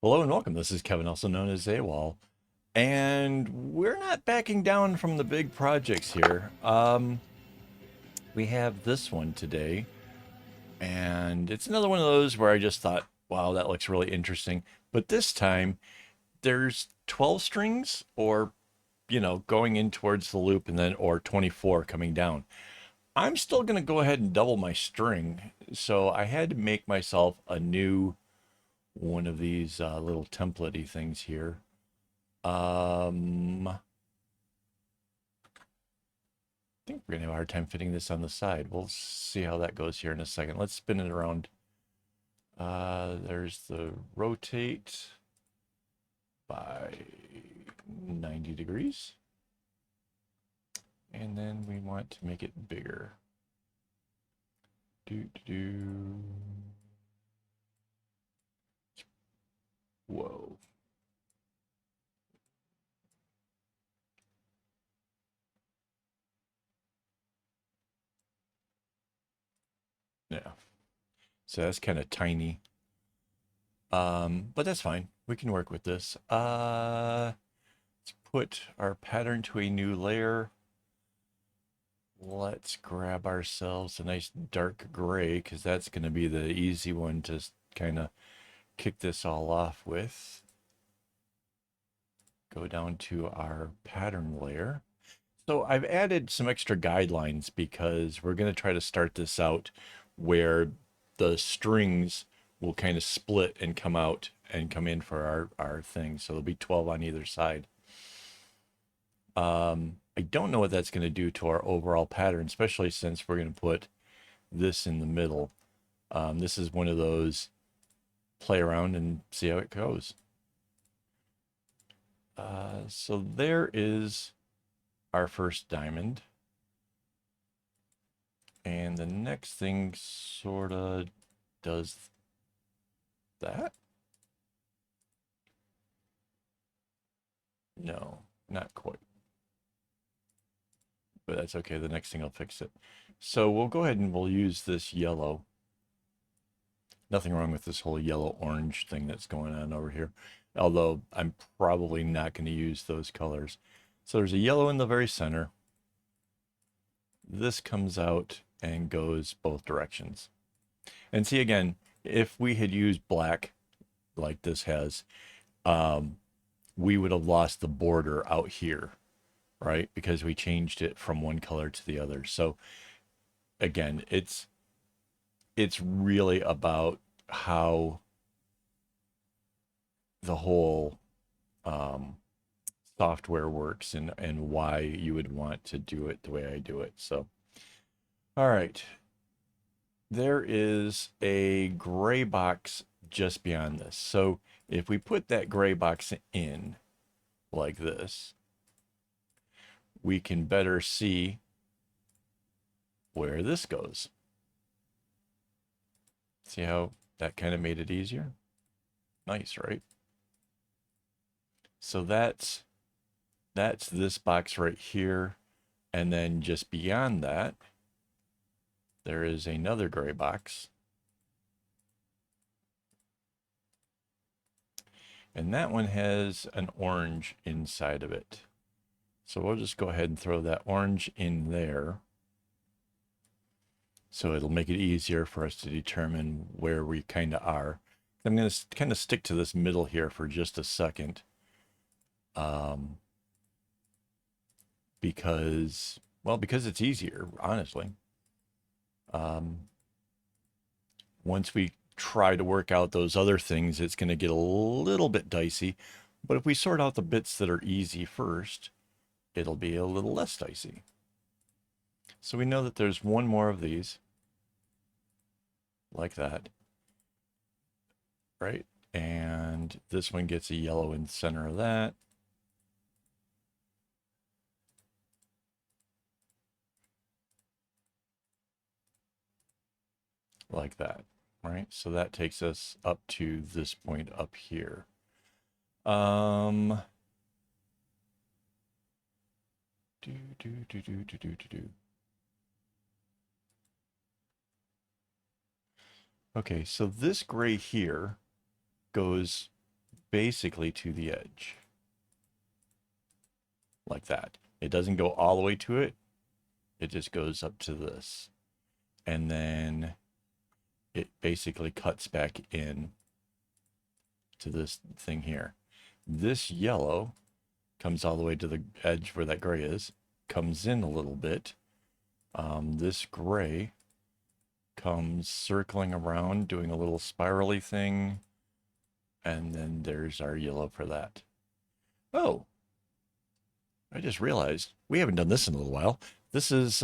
Hello and welcome. This is Kevin, also known as AWOL, and we're not backing down from the big projects here. We have this one today, and it's another one of those where I just thought, wow, that looks really interesting. But this time, there's 12 strings, or going in towards the loop, and then or 24 coming down. I'm still going to go ahead and double my string, so I had to make myself a new one of these little template-y things here. I think we're gonna have a hard time fitting this on the side. We'll see how that goes here in a second. Let's spin it around. There's the rotate by 90 degrees. And then we want to make it bigger. Do, do, do. Whoa. Yeah. So that's kind of tiny. But that's fine. We can work with this. Let's put our pattern to a new layer. Let's grab ourselves a nice dark gray, because that's going to be the easy one to kind of kick this all off with. Go down to our pattern layer. So I've added some extra guidelines because we're going to try to start this out where the strings will kind of split and come out and come in for our thing. So there'll be 12 on either side. I don't know what that's going to do to our overall pattern, especially since we're going to put this in the middle. This is one of those play around and see how it goes. So there is our first diamond. And the next thing sort of does that. No, not quite. But that's okay. The next thing will fix it. So we'll go ahead and we'll use this yellow. Nothing wrong with this whole yellow-orange thing that's going on over here. Although I'm probably not going to use those colors. So there's a yellow in the very center. This comes out and goes both directions. And see, again, if we had used black like this has, we would have lost the border out here, right? Because we changed it from one color to the other. So again, it's really about how the whole software works and why you would want to do it the way I do it. So, all right. There is a gray box just beyond this. So if we put that gray box in like this, we can better see where this goes. See how that kind of made it easier? Nice, right? So that's this box right here. And then just beyond that, there is another gray box. And that one has an orange inside of it. So we'll just go ahead and throw that orange in there. So it'll make it easier for us to determine where we kind of are. I'm going to kind of stick to this middle here for just a second. Because it's easier, honestly. Once we try to work out those other things, it's going to get a little bit dicey. But if we sort out the bits that are easy first, it'll be a little less dicey. So we know that there's one more of these, like that, right? And this one gets a yellow in the center of that. Like that, right? So that takes us up to this point up here. Okay, so this gray here goes basically to the edge. Like that. It doesn't go all the way to it. It just goes up to this. And then it basically cuts back in to this thing here. This yellow comes all the way to the edge where that gray is, comes in a little bit. This gray comes circling around, doing a little spirally thing. And then there's our yellow for that. Oh, I just realized we haven't done this in a little while. This is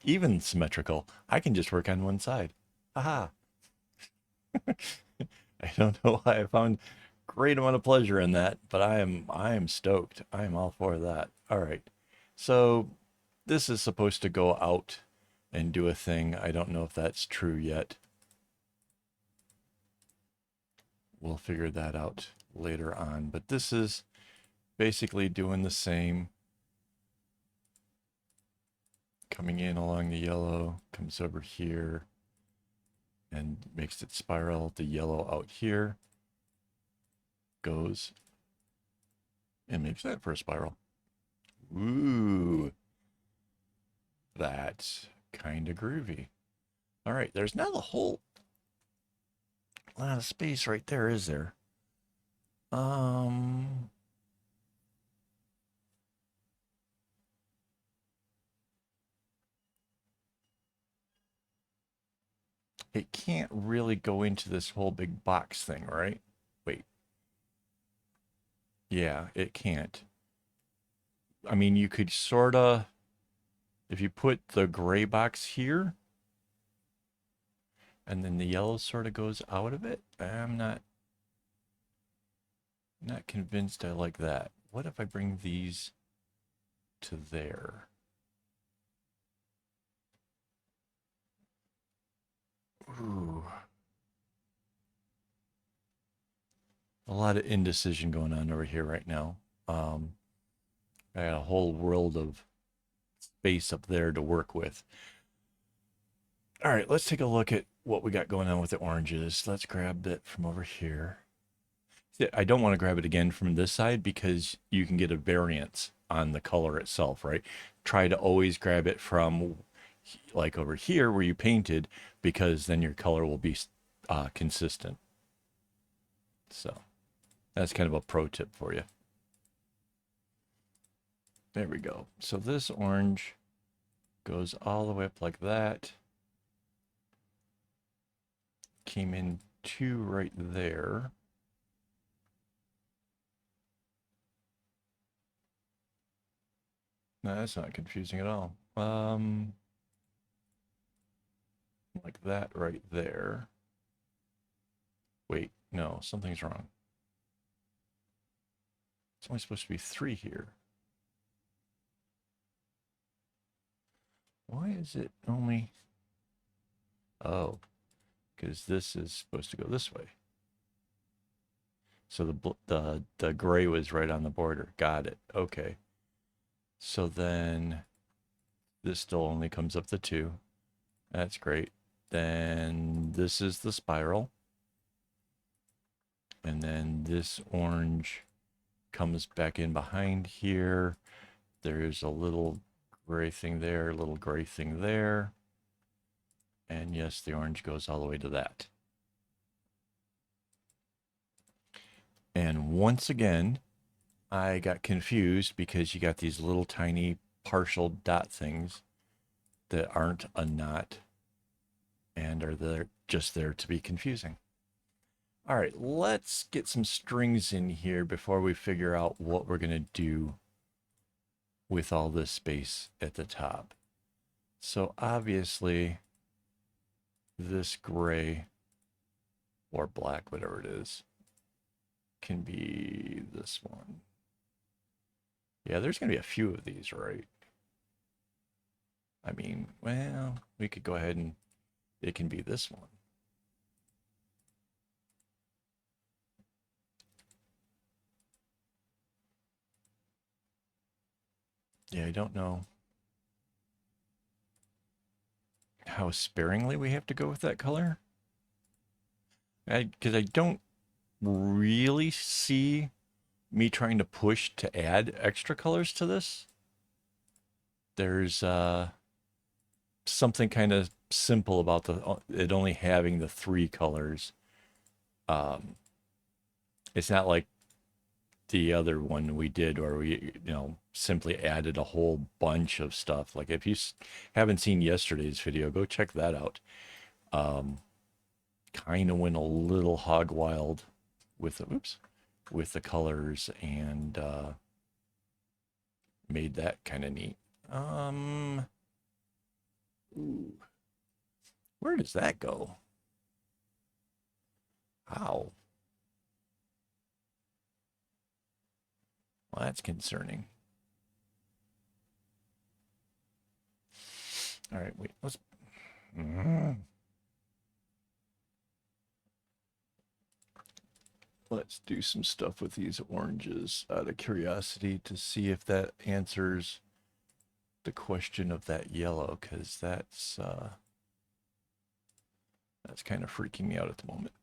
even symmetrical. I can just work on one side. Aha. I don't know why I found great amount of pleasure in that, but I am stoked. I am all for that. All right. So this is supposed to go out and do a thing. I don't know if that's true yet. We'll figure that out later on, but this is basically doing the same. Coming in along the yellow, comes over here and makes it spiral. The yellow out here goes and makes that for a spiral. Ooh, that's kind of groovy. All right, there's not a whole lot of space right there, is there? It can't really go into this whole big box thing, right? Wait. Yeah, it can't. I mean, you could sort of, if you put the gray box here, and then the yellow sort of goes out of it. I'm not convinced I like that. What if I bring these to there? Ooh. A lot of indecision going on over here right now. I got a whole world of space up there to work with. All right, let's take a look at what we got going on with the oranges. Let's grab it from over here. I don't want to grab it again from this side because you can get a variance on the color itself, right? Try to always grab it from like over here where you painted, because then your color will be consistent. So that's kind of a pro tip for you. There we go. So this orange goes all the way up like that. Came in two right there. No, that's not confusing at all. Like that right there. Wait, no, something's wrong. It's only supposed to be three here. Why is it only... Oh, because this is supposed to go this way. So the gray was right on the border. Got it. Okay. So then this still only comes up to two. That's great. Then this is the spiral. And then this orange comes back in behind here. There's a little gray thing there, a little gray thing there. And yes, the orange goes all the way to that. And once again, I got confused because you got these little tiny partial dot things that aren't a knot and are there just there to be confusing. All right, let's get some strings in here before we figure out what we're going to do with all this space at the top. So obviously this gray or black, whatever it is, can be this one. Yeah, there's going to be a few of these, right? I mean, well, we could go ahead and it can be this one. Yeah, I don't know how sparingly we have to go with that color. Because I don't really see me trying to push to add extra colors to this. There's something kind of simple about it only having the three colors. Um, it's not like the other one we did where we, simply added a whole bunch of stuff. Like if you haven't seen yesterday's video, go check that out. Um, kind of went a little hog wild with the colors and made that kind of neat. Ooh, where does that go? Wow. Well, that's concerning. All right, wait, let's. Let's do some stuff with these oranges out of curiosity to see if that answers the question of that yellow, because that's kind of freaking me out at the moment.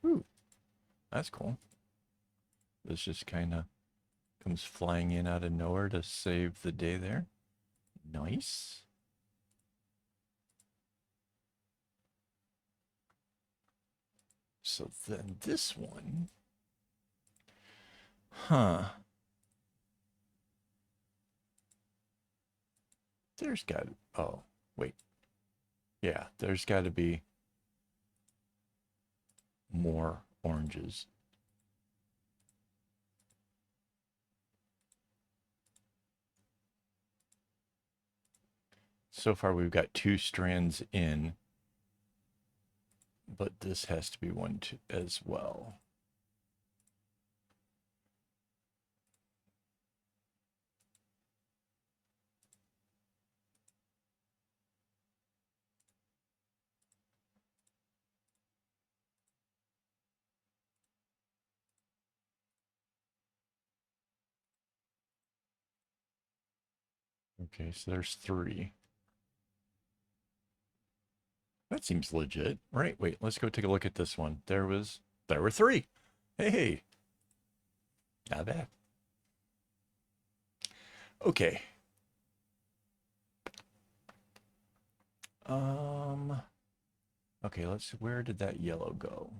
Ooh, that's cool. This just kind of comes flying in out of nowhere to save the day there. Nice. So then this one, huh? There's got, oh, wait. Yeah, there's got to be more oranges. So far we've got 2 strands in, but this has to be one too, as well. Okay, so there's 3. That seems legit, right? Wait, let's go take a look at this one. There were 3. Hey, not bad. Okay. Okay, where did that yellow go?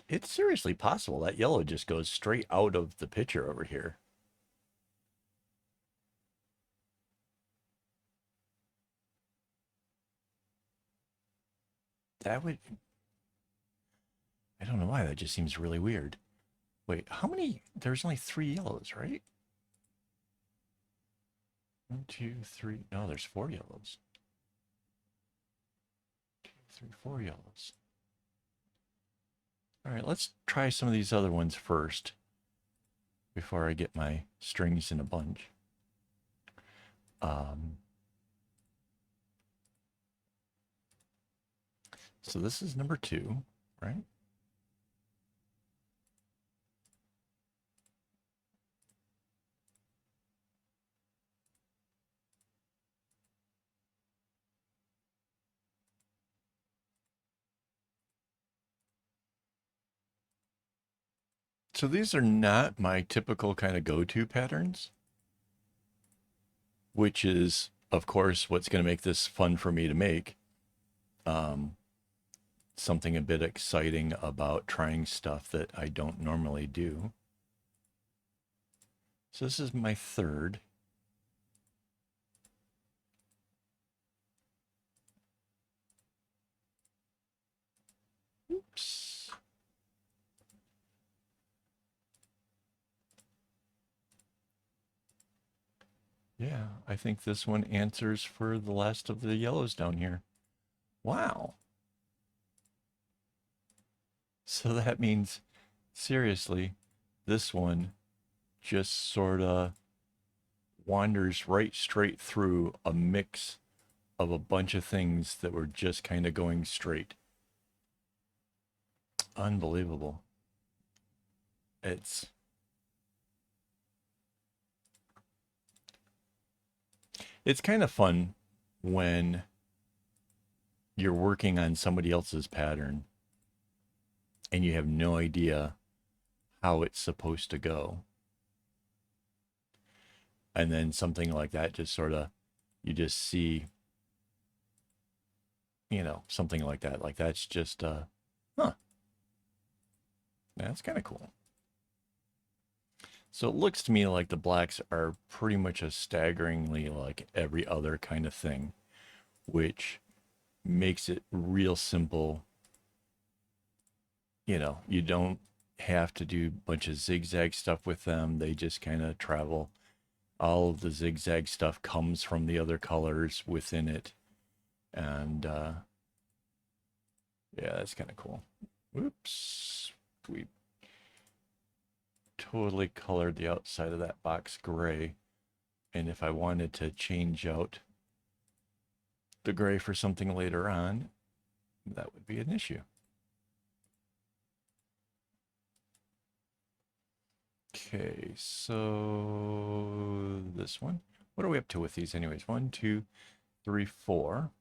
It's seriously possible that yellow just goes straight out of the picture over here. That would, I don't know why, that just seems really weird. Wait, how many? There's only 3 yellows, right? 1, 2, 3. No, there's 4 yellows. 2, 3, 4 yellows. All right, let's try some of these other ones first before I get my strings in a bunch. So this is number 2, right? So these are not my typical kind of go-to patterns, which is, of course, what's going to make this fun for me to make. Something a bit exciting about trying stuff that I don't normally do. So this is my 3rd. Oops. Yeah, I think this one answers for the last of the yellows down here. Wow. So that means, seriously, this one just sort of wanders right straight through a mix of a bunch of things that were just kind of going straight. Unbelievable. It's It's kind of fun when you're working on somebody else's pattern and you have no idea how it's supposed to go. And then something like that just sort of, you just see, something like that. Like that's just, huh, that's kind of cool. So it looks to me like the blacks are pretty much a staggeringly like every other kind of thing, which makes it real simple. You don't have to do a bunch of zigzag stuff with them. They just kind of travel. All of the zigzag stuff comes from the other colors within it. And yeah, that's kind of cool. Oops. We totally colored the outside of that box gray. And if I wanted to change out the gray for something later on, that would be an issue. Okay, so this one. What are we up to with these anyways? 1, 2, 3, 4.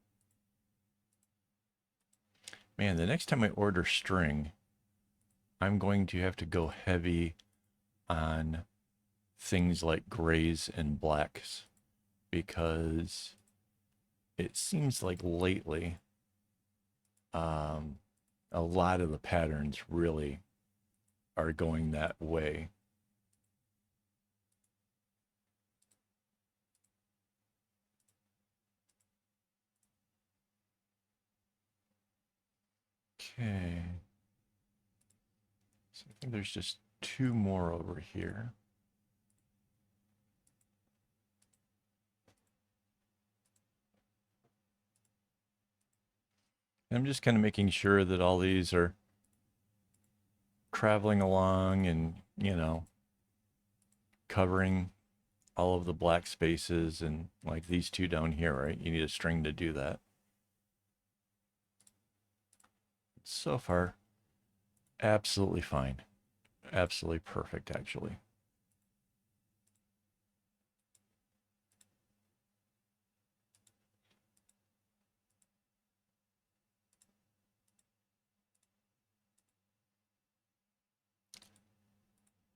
Man, the next time I order string, I'm going to have to go heavy on things like grays and blacks because it seems like lately a lot of the patterns really are going that way. Okay. So I think there's just 2 more over here. I'm just kind of making sure that all these are traveling along and, covering all of the black spaces and like these 2 down here, right? You need a string to do that. So far, absolutely fine. Absolutely perfect, actually.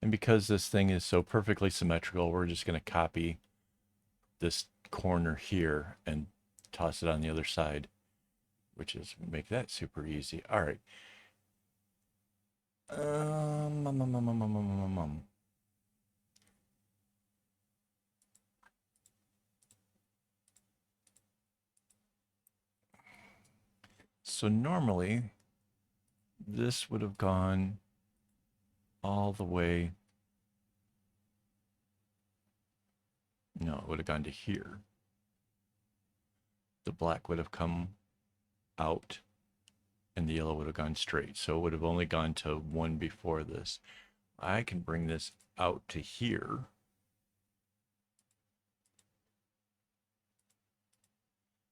And because this thing is so perfectly symmetrical, we're just going to copy this corner here and toss it on the other side, which is make that super easy. All right. So normally this would have gone all the way. No, it would have gone to here. The black would have come out and the yellow would have gone straight. So it would have only gone to 1 before this. I can bring this out to here.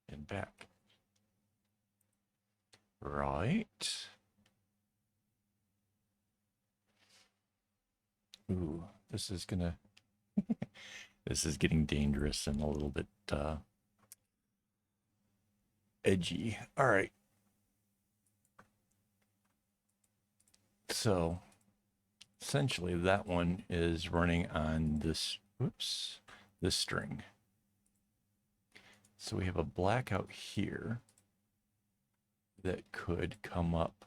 And back. Right. Ooh, this is gonna, this is getting dangerous and a little bit edgy. All right. So essentially that one is running on this, oops, this string. So we have a black out here that could come up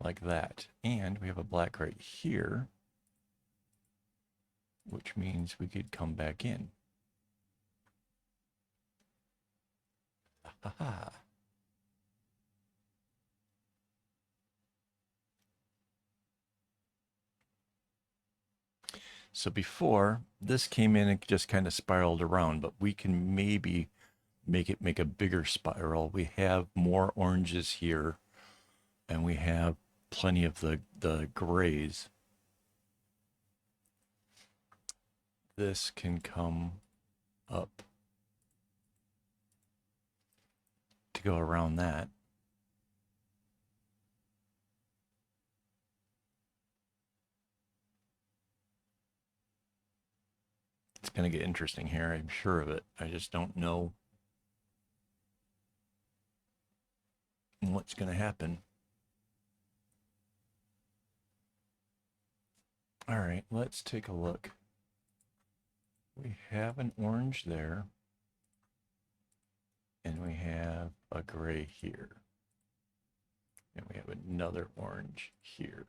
like that. And we have a black right here, which means we could come back in. Aha. So before, this came in and just kind of spiraled around, but we can maybe make a bigger spiral. We have more oranges here, and we have plenty of the grays. This can come up to go around that. It's going to get interesting here. I'm sure of it. I just don't know what's going to happen. All right, let's take a look. We have an orange there, and we have a gray here, and we have another orange here.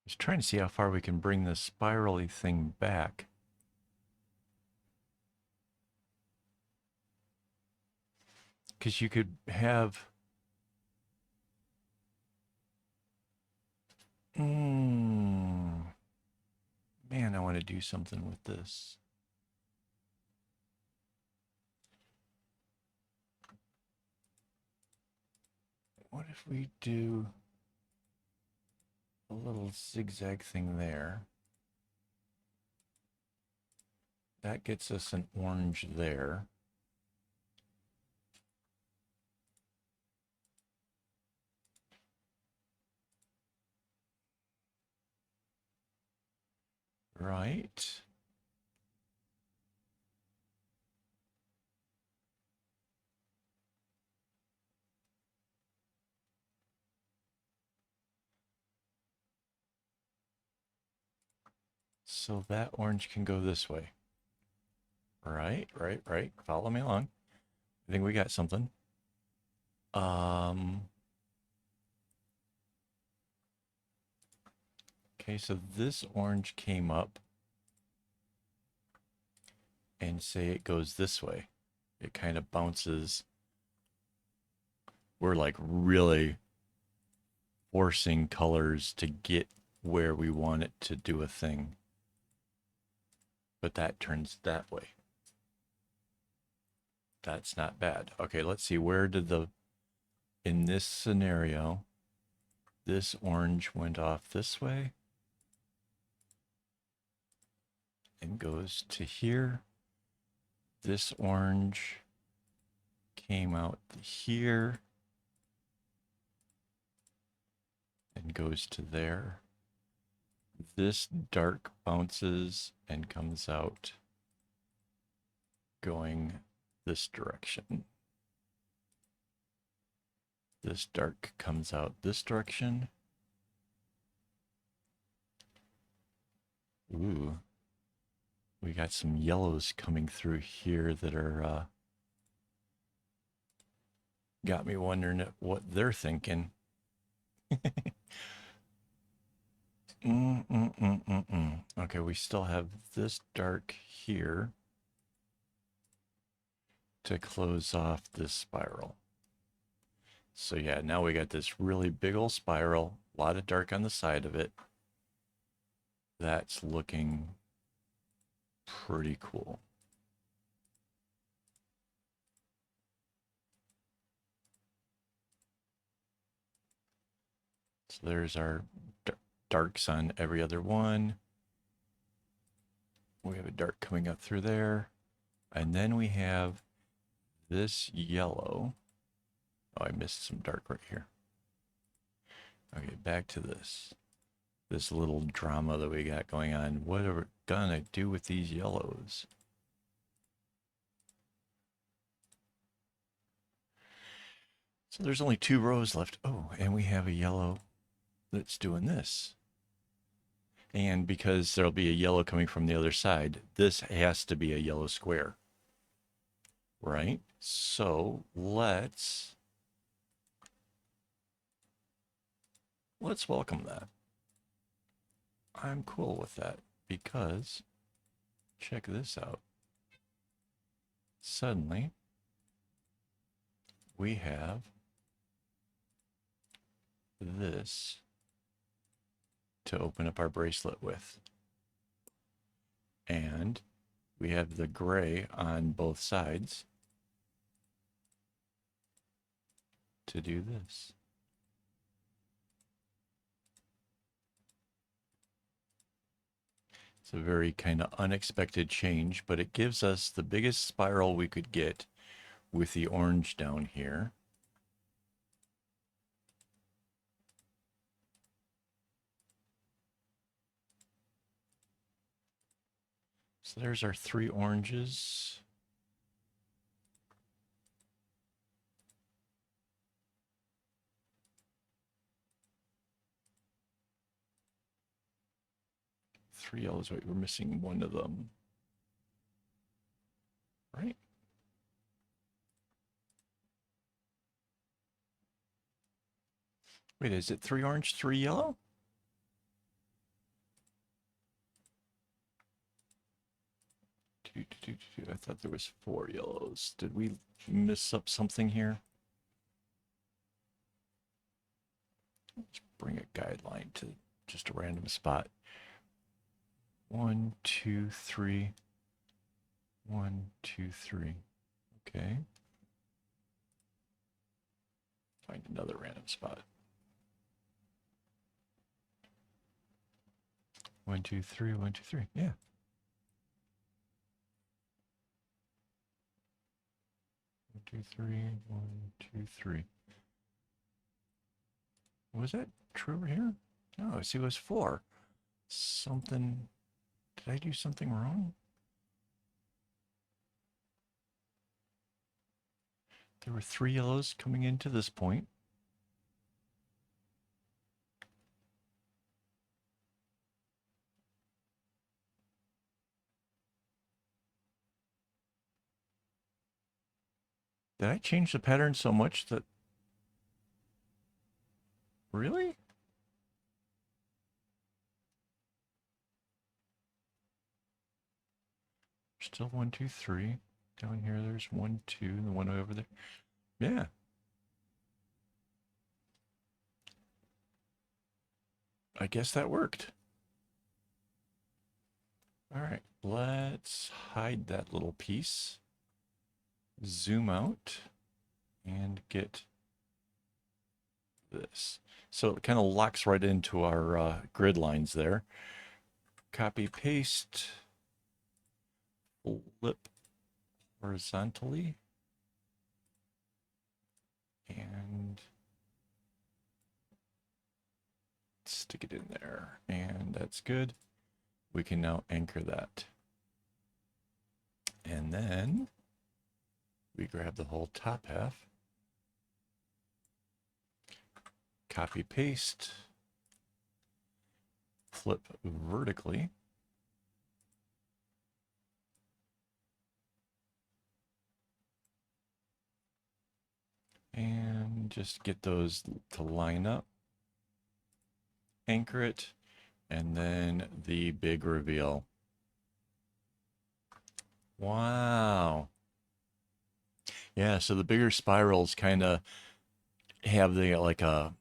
Just trying to see how far we can bring this spirally thing back. Because you could have... Man, I want to do something with this. What if we do a little zigzag thing there? That gets us an orange there. Right. So that orange can go this way. Right. Follow me along. I think we got something. Okay, so this orange came up and say it goes this way. It kind of bounces. We're like really forcing colors to get where we want it to do a thing. But that turns that way. That's not bad. Okay, let's see. Where did in this scenario, this orange went off this way and goes to here. This orange came out here and goes to there. This dark bounces and comes out going this direction. This dark comes out this direction. Ooh. We got some yellows coming through here that are got me wondering what they're thinking. Okay, we still have this dark here to close off this spiral. So yeah, now we got this really big old spiral, a lot of dark on the side of it. That's looking pretty cool. So there's our darks on every other one. We have a dark coming up through there. And then we have this yellow. Oh, I missed some dark right here. Okay, back to this. This little drama that we got going on. What are we gonna do with these yellows? So there's only 2 rows left. Oh, and we have a yellow that's doing this. And because there'll be a yellow coming from the other side, this has to be a yellow square. Right? So let's welcome that. I'm cool with that because check this out. Suddenly we have this to open up our bracelet with. And we have the gray on both sides to do this. It's a very kind of unexpected change, but it gives us the biggest spiral we could get with the orange down here. So there's our 3 oranges. Three yellows, wait, we're missing one of them. Right? Wait, is it 3 orange, 3 yellow? I thought there was 4 yellows. Did we miss up something here? Let's bring a guideline to just a random spot. 1, 2, 3. 1, 2, 3. Okay. Find another random spot. 1, 2, 3. 1, 2, 3. Yeah. 1, 2, 3. 1, 2, 3. Was that true over here? No, see, it was 4. Something. Did I do something wrong? There were 3 yellows coming into this point. Did I change the pattern so much that... Really? Still 1, 2, 3. Down here, there's 1, 2, and the one over there. Yeah. I guess that worked. All right, let's hide that little piece. Zoom out and get this. So it kind of locks right into our grid lines there. Copy, paste, flip horizontally, and stick it in there. And that's good. We can now anchor that. And then we grab the whole top half, copy, paste, flip vertically, and just get those to line up, anchor it, and then the big reveal. Wow. Yeah, so the bigger spirals kind of have the like a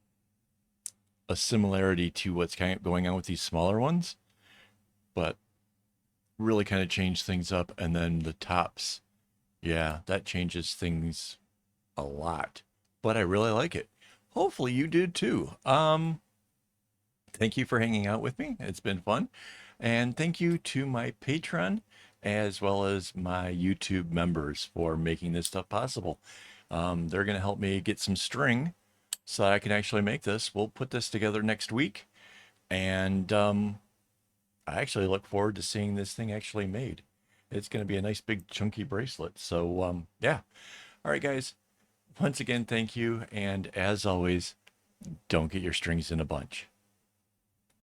similarity to what's kind of going on with these smaller ones, but really kind of change things up. And then the tops, yeah, that changes things a lot, but I really like it. Hopefully you did too. Thank you for hanging out with me. It's been fun. And thank you to my Patreon as well as my YouTube members for making this stuff possible. They're going to help me get some string so I can actually make this. We'll put this together next week. And I actually look forward to seeing this thing actually made. It's going to be a nice big chunky bracelet. So yeah. All right, guys. Once again, thank you. And as always, don't get your strings in a bunch.